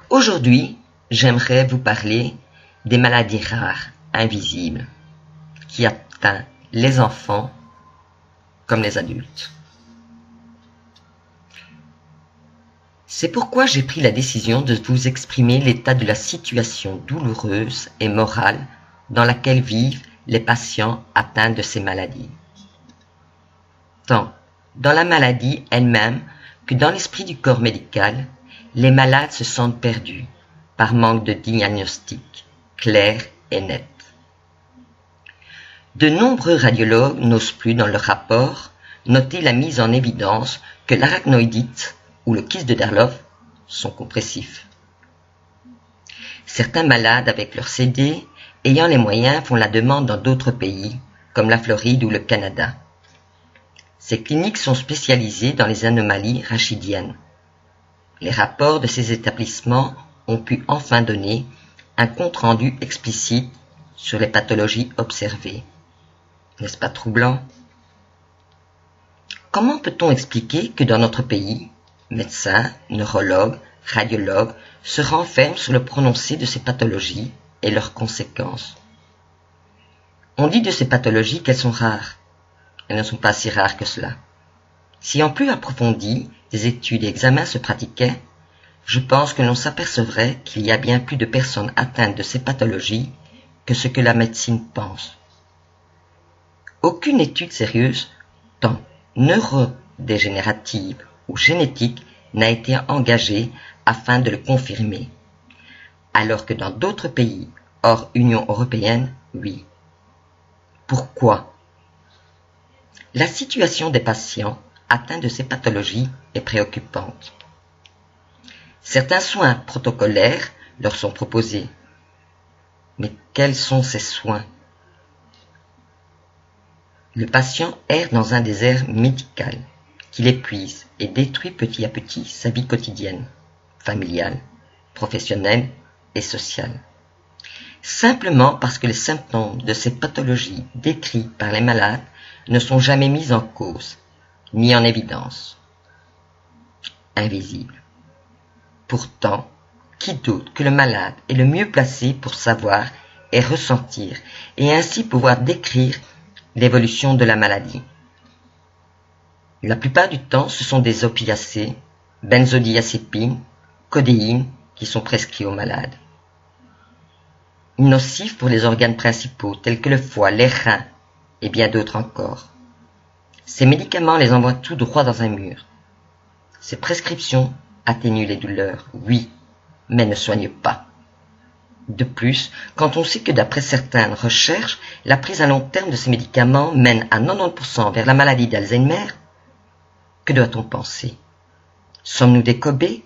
Aujourd'hui, j'aimerais vous parler des maladies rares, invisibles, qui atteignent les enfants comme les adultes. C'est pourquoi j'ai pris la décision de vous exprimer l'état de la situation douloureuse et morale dans laquelle vivent les patients atteints de ces maladies. Tant dans la maladie elle-même que dans l'esprit du corps médical, les malades se sentent perdus par manque de diagnostic clair et net. De nombreux radiologues n'osent plus dans leur rapport noter la mise en évidence que l'arachnoïdite ou le kyste de Darloff sont compressifs. Certains malades avec leur CD ayant les moyens font la demande dans d'autres pays comme la Floride ou le Canada. Ces cliniques sont spécialisées dans les anomalies rachidiennes. Les rapports de ces établissements ont pu enfin donner un compte-rendu explicite sur les pathologies observées. N'est-ce pas troublant? Comment peut-on expliquer que dans notre pays, médecins, neurologues, radiologues se renferment sur le prononcé de ces pathologies et leurs conséquences? On dit de ces pathologies qu'elles sont rares. Elles ne sont pas si rares que cela. Si en plus approfondi, des études et examens se pratiquaient, je pense que l'on s'apercevrait qu'il y a bien plus de personnes atteintes de ces pathologies que ce que la médecine pense. Aucune étude sérieuse, tant neurodégénérative ou génétique, n'a été engagée afin de le confirmer, alors que dans d'autres pays, hors Union européenne, oui. Pourquoi? La situation des patients atteints de ces pathologies est préoccupante. Certains soins protocolaires leur sont proposés. Mais quels sont ces soins? Le patient erre dans un désert médical qui l'épuise et détruit petit à petit sa vie quotidienne, familiale, professionnelle et sociale. Simplement parce que les symptômes de ces pathologies décrites par les malades ne sont jamais mis en cause, ni en évidence. Invisible. Pourtant, qui doute que le malade est le mieux placé pour savoir et ressentir, et ainsi pouvoir décrire l'évolution de la maladie. La plupart du temps, ce sont des opiacés, benzodiazépines, codéine qui sont prescrits aux malades. Nocifs pour les organes principaux tels que le foie, les reins et bien d'autres encore. Ces médicaments les envoient tout droit dans un mur. Ces prescriptions atténuent les douleurs, oui, mais ne soignent pas. De plus, quand on sait que d'après certaines recherches, la prise à long terme de ces médicaments mène à 90% vers la maladie d'Alzheimer, que doit-on penser? Sommes-nous des cobayes